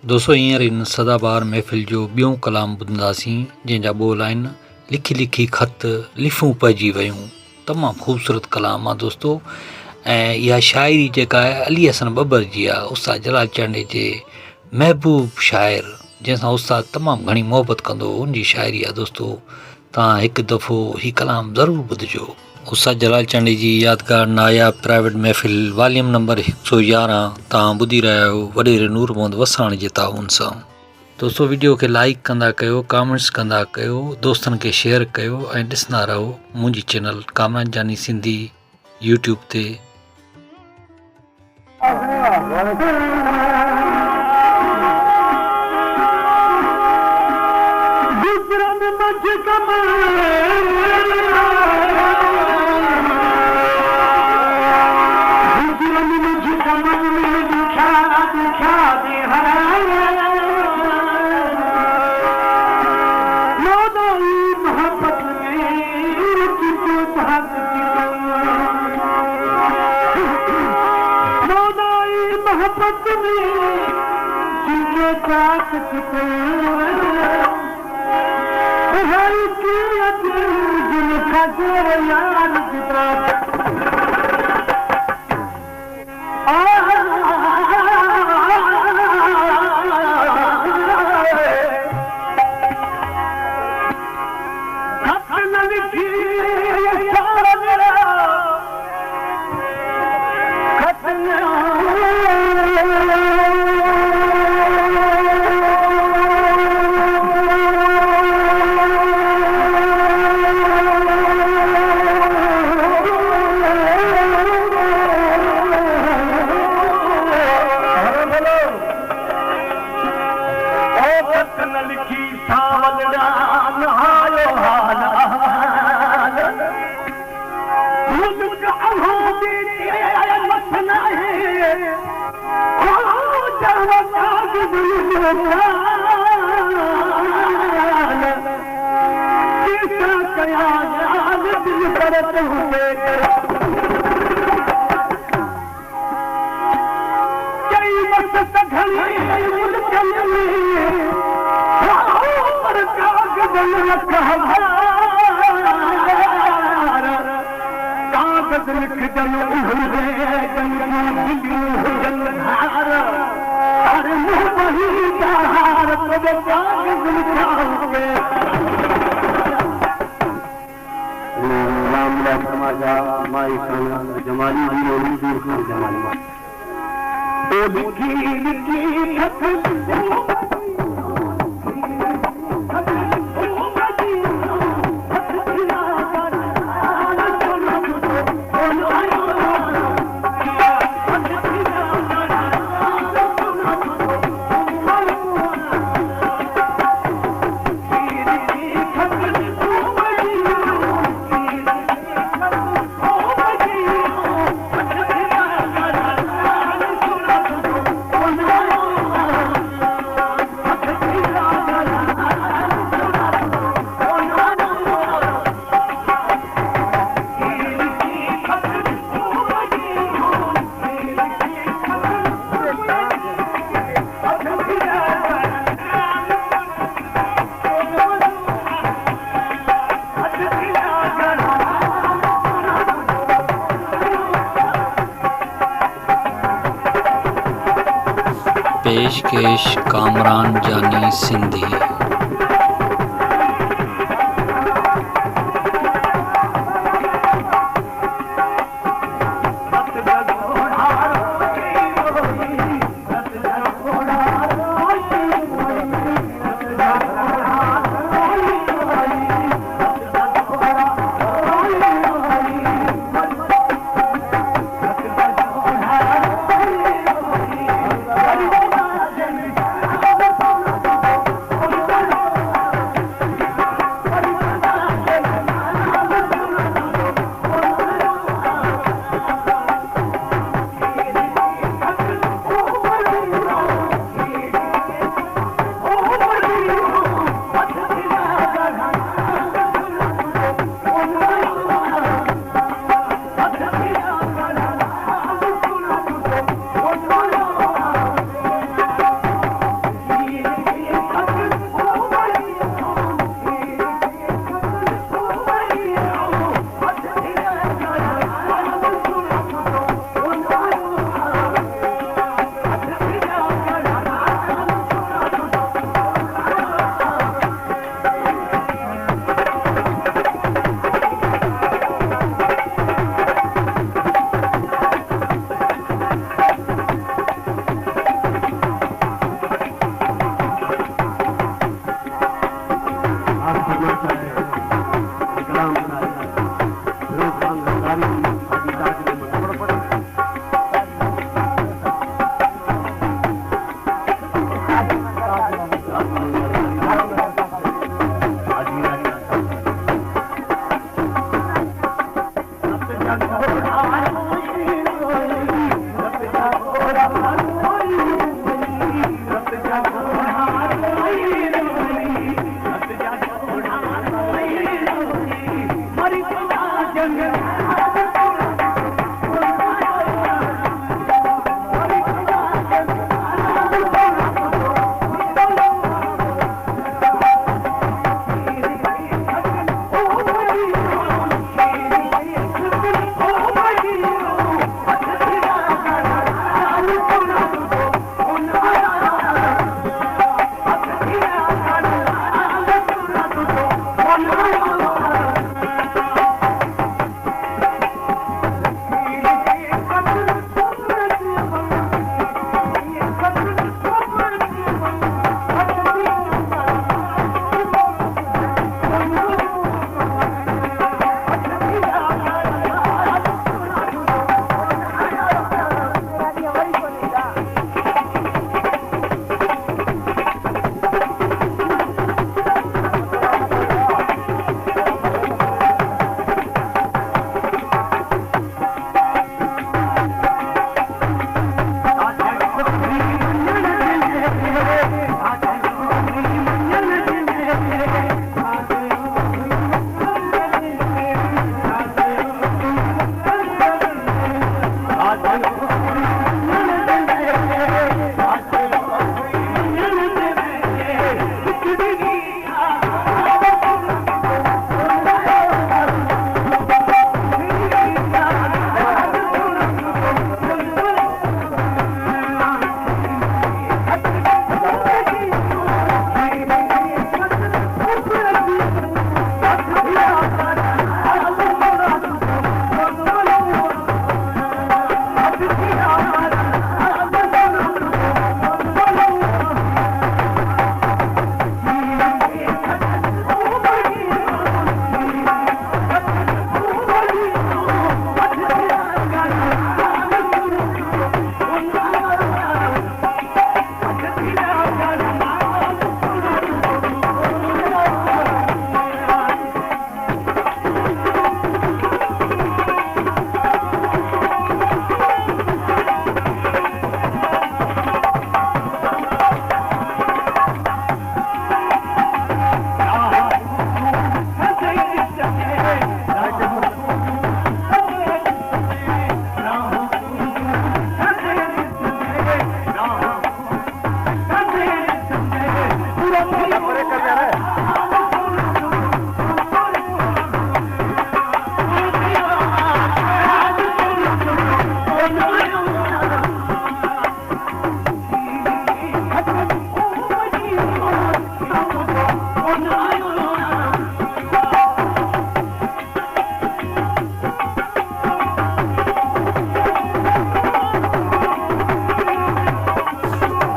दोस्तों हींअर इन सदाबार महफ़िल जो ॿियों कलाम ॿुधंदासीं जंहिंजा ॿोल आहिनि लिखी लिखी ख़त लिफ़ूं पइजी वियूं। तमामु ख़ूबसूरत कलाम आहे दोस्तो। ऐं इहा शाइरी जेका आहे अली हसन बबर जी आहे, उस्ताद जलाल चांडे जे महबूब शाइर जंहिंसां उस्ताद तमामु घणी मोहबत कंदो हो, उनजी शाइरी आहे दोस्तो। तव्हां हिकु दफ़ो हीउ कलाम ज़रूरु ॿुधिजो। उस्ताद जलाल चांडे जी यादगार नायाब प्राइवेट महफ़िल वॉल्यूम नंबर 111 तव्हां ॿुधी रहिया आहियो वॾेरे नूर मोहम्मद वसाणी जे ताउन सां। दोस्तो वीडियो खे लाइक कंदा कयो, कमेंट्स कंदा कयो, दोस्तनि खे शेयर कयो ऐं ॾिसंदा रहो मुंहिंजी चैनल कामरान जानी सिंधी यूट्यूब ते। पेशकेश कामरान जानी सिंधी।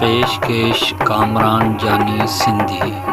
पेशकेश कामरान जानी सिंधी।